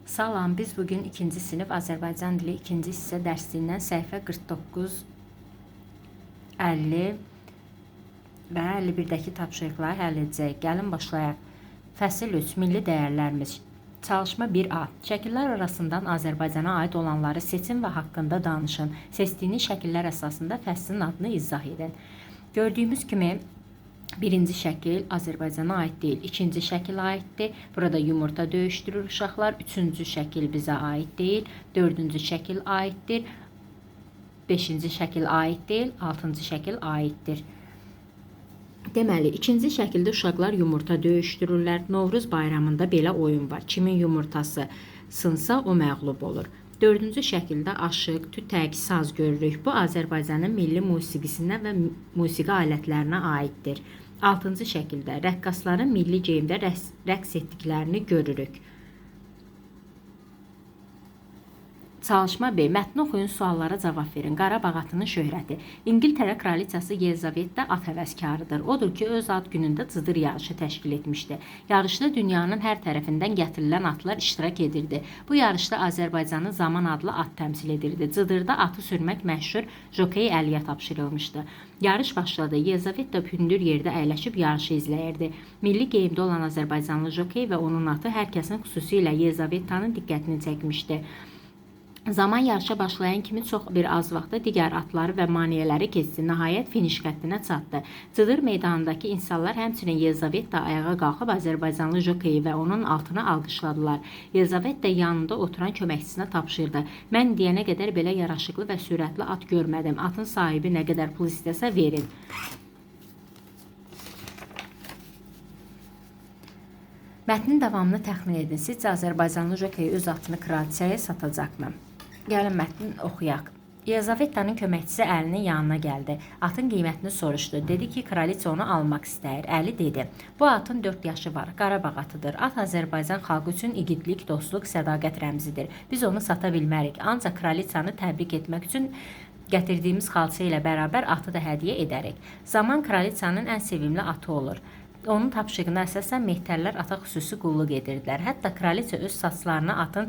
Salam, biz bugün 2-ci sinif Azərbaycan dili 2-ci hissə dərsindən səhifə 49, 50 və 51-dəki tapşırıqları həll edəcəyik. Gəlin başlayaq. Fəsil 3. Milli dəyərlərimiz. Çalışma 1A. Şəkillər arasından Azərbaycana aid olanları seçin və haqqında danışın. Seçdiyiniz şəkillər əsasında fəslin adını izah edin. Gördüyümüz kimi birinci şəkil Azərbaycana aid deyil. İkinci şəkil aiddir. Burada yumurta döyüşdürür uşaqlar. Üçüncü şəkil bizə aid deyil. Dördüncü şəkil aiddir. Beşinci şəkil aid deyil. Altıncı şəkil aiddir. Deməli, ikinci şəkildə uşaqlar yumurta döyüşdürürlər. Novruz bayramında belə oyun var. Kimin yumurtası sınsa o məğlub olur. Dördüncü şəkildə aşıq, tütək, saz görürük. Bu Azərbaycanın milli musiqisinə və musiqi alətlərinə aiddir. Altıncı şəkildə rəqqasların milli geyimdə rəqs etdiklərini görürük. Çalışma B. Mətni oxuyun, suallara cavab verin. Qarabağ atının şöhrəti. İngiltərə kraliçası Yelizaveta at həvəskarıdır. Odur ki, öz ad günündə cıdır yarışı təşkil etmişdi. Yarışda dünyanın hər tərəfindən gətirilən atlar iştirak edirdi. Bu yarışda Azərbaycanın Zaman adlı at təmsil edirdi. Cıdırda atı sürmək məşhur Jokey Əliyə tapşırılmışdı. Yarış başladı. Yelizaveta hündür yerdə əyləşib yarışı izləyirdi. Milli geyimdə olan Azərbaycanlı jokey və onun atı hər kəsin, xüsusilə Yelizavetanın diqqətini çəkmişdi. Zaman yarışa başlayan kimi çox bir az vaxtda digər atları və maneələri keçdi. Nəhayət finiş xəttinə çatdı. Cıdır meydanındakı insanlar həmçinin Yelizaveta ayağa qalxıb Azərbaycanlı jokeyi və onun altını alqışladılar. Yelizaveta yanında oturan köməkçisinə tapşırdı. Mən deyənə qədər belə yaraşıqlı və sürətli at görmədim. Atın sahibi nə qədər pul istəsə verin. Mətnin davamını təxmin edin. Sizcə Azərbaycanlı jokey öz atını kraliçaya satacaqmı? Gəlin mətni oxuyaq. Yelizavetanın köməkçisi Əlinin yanına gəldi. Atın qiymətini soruşdu. Dedi ki, kraliçə onu almaq istəyir. Əli dedi, bu atın 4 yaşı var. Qarabağ atıdır. At Azərbaycan xalqı üçün igidlik, dostluq, sədaqət rəmzidir. Biz onu sata bilmərik. Ancaq kraliçanı təbrik etmək üçün gətirdiyimiz xalça ilə bərabər atı da hədiyyə edərik. Zaman kraliçanın ən sevimli atı olur. Onun tapşırığına əsasən mehtərlər ata xüsusi qulluq edirdilər. Hətta kraliçə öz saçlarını atın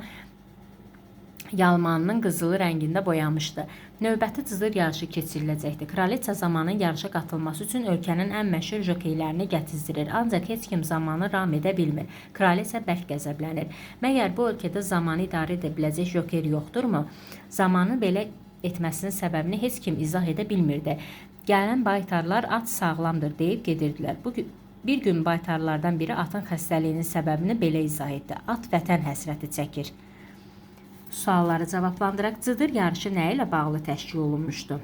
yalmanının qızılı rəngində boyamışdı. Növbəti cıdır yarışı keçiriləcəkdi. Kraliçə Zamanın yarışa qatılması üçün ölkənin ən məşhur jokeylərini gətizdirir. Ancaq heç kim Zamanı ram edə bilmir. Kraliçə bərk qəzəblənir. Məgər bu ölkədə Zamanı idarə edə biləcək joker yoxdurmu? Zamanı belə etməsinin səbəbini heç kim izah edə bilmirdi. Gələn baytarlar at sağlamdır deyib gedirdilər. Bir gün baytarlardan biri atın xəstəliyinin səbəbini belə izah etdi. At vətən həsrəti çəkir. Sualları cavablandıraq. Cıdır yarışı nə ilə bağlı təşkil olunmuşdu?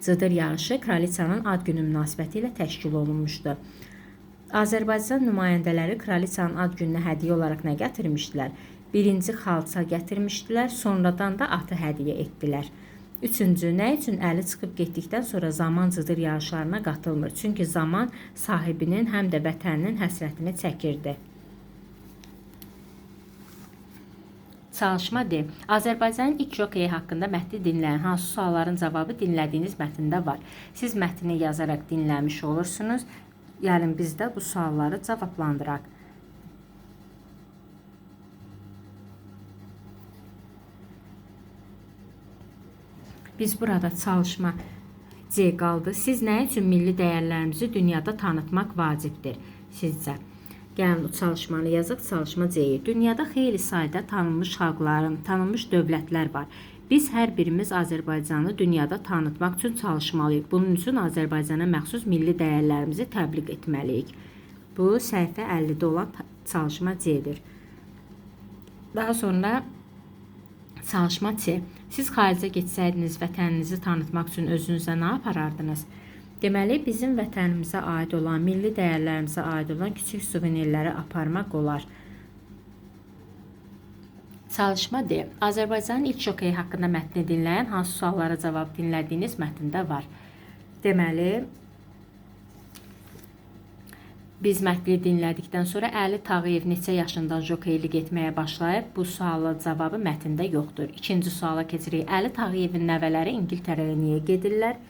Cıdır yarışı kraliçanın ad günü münasibəti ilə təşkil olunmuşdu. Azərbaycan nümayəndələri kraliçanın ad gününə hədiyyə olaraq nə gətirmişdilər? Birinci xalça gətirmişdilər, sonradan da atı hədiyyə etdilər. Üçüncü, nə üçün Əli çıxıb getdikdən sonra Zaman cıdır yarışlarına qatılmır? Çünki Zaman sahibinin həm də vətəninin həsrətini çəkirdi. Çalışma D. Azərbaycanın ilk jokeyi haqqında mətni dinləyən hansı sualların cavabı dinlədiyiniz mətndə var? Siz mətni yazaraq dinləmiş olursunuz. Yəni biz də bu sualları cavablandıraq. Biz burada çalışma C qaldı. Siz nə üçün milli dəyərlərimizi dünyada tanıtmaq vacibdir sizcə? Gəlin bu çalışmanı yazaq. Çalışma C-yi. Dünyada xeyli sayda tanınmış xalqların, tanınmış dövlətlər var. Biz hər birimiz Azərbaycanı dünyada tanıtmaq üçün çalışmalıyıq. Bunun üçün Azərbaycana məxsus milli dəyərlərimizi təbliğ etməliyik. Bu səhifə 50-də olan çalışma C-dir. Daha sonra çalışma C. Siz xaricə getsəydiniz vətəninizi tanıtmaq üçün özünüzə nə aparardınız? Deməli, bizim vətənimizə aid olan, milli dəyərlərimizə aid olan kiçik suvenirləri aparmaq olar. Çalışma D. Azərbaycanın ilk jokeyi haqqında mətni dinləyən hansı suallara cavab dinlədiyiniz mətndə var? Deməli, biz mətni dinlədikdən sonra Əli Tağıyev neçə yaşından jokeylik etməyə başlayıb? Bu suala cavabı mətndə yoxdur. İkinci suala keçirik. Əli Tağıyevin nəvələri İngiltərəyə niyə gedirlər?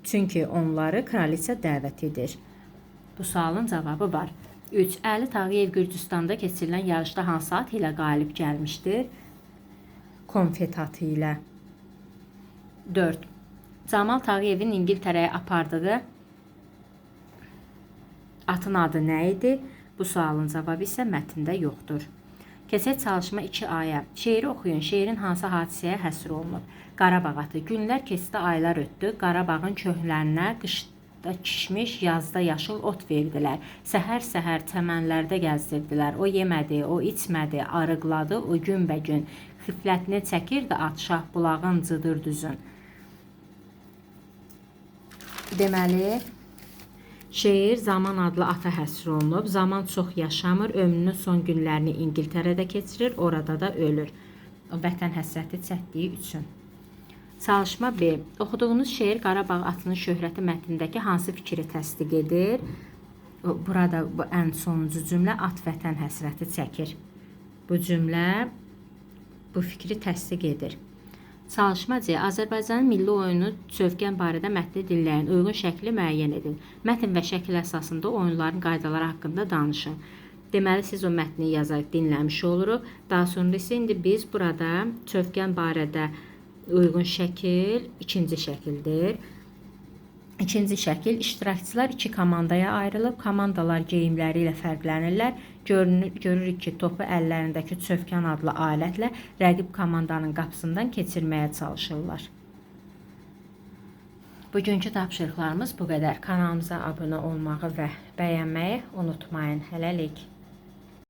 Çünki onları kraliçə dəvət edir. Bu sualın cavabı var. 3. Əli Tağıyev Gürcüstanda keçirilən yarışda hansı at ilə qalib gəlmişdir? Konfet atı ilə. 4. Camal Tağıyevin İngiltərəyə apardığı atın adı nə idi? Bu sualın cavabı isə mətndə yoxdur. Keçək çalışma 2A-ya. Şeiri oxuyun. Şeirin hansı hadisəyə həsr olunub? Qarabağ atı. Günlər keçdi, aylar ötdü. Qarabağın köhnələrinə qışda kişmiş, yazda yaşıl ot verdilər. Səhər-səhər çəmənlərdə gəzdirdilər. O yemədi, o içmədi, arıqladı o günbəgün. Xiflətini çəkirdi at şah bulağın cıdır düzün. Deməli, şeir Zaman adlı ata həsr olunub. Zaman çox yaşamır, ömrünün son günlərini İngiltərədə keçirir, orada da ölür. Vətən həsrəti çəkdiyi üçün. Çalışma B. Oxuduğunuz şeir Qarabağ atının şöhrəti mətnindəki hansı fikri təsdiq edir? Burada bu ən sonuncu cümlə at vətən həsrəti çəkir. Bu cümlə bu fikri təsdiq edir. Çalışma C. Azərbaycanın milli oyunu sövqən barədə mətni dinləyin, uyğun şəkli müəyyən edin. Mətn və şəkil əsasında oyunların qaydaları haqqında danışın. Deməli, siz o mətni yazaraq dinləmiş oluruq. Daha sonra isə indi biz burada sövqən barədə uyğun şəkil ikinci şəkildir. İkinci şəkil, iştirakçılar iki komandaya ayrılıb, komandalar geyimləri ilə fərqlənirlər. Görürük ki, topu əllərindəki çövkən adlı alətlə rəqib komandanın qapısından keçirməyə çalışırlar. Bugünkü tapşırıqlarımız bu qədər. Kanalımıza abunə olmağı və bəyənməyi unutmayın. Hələlik.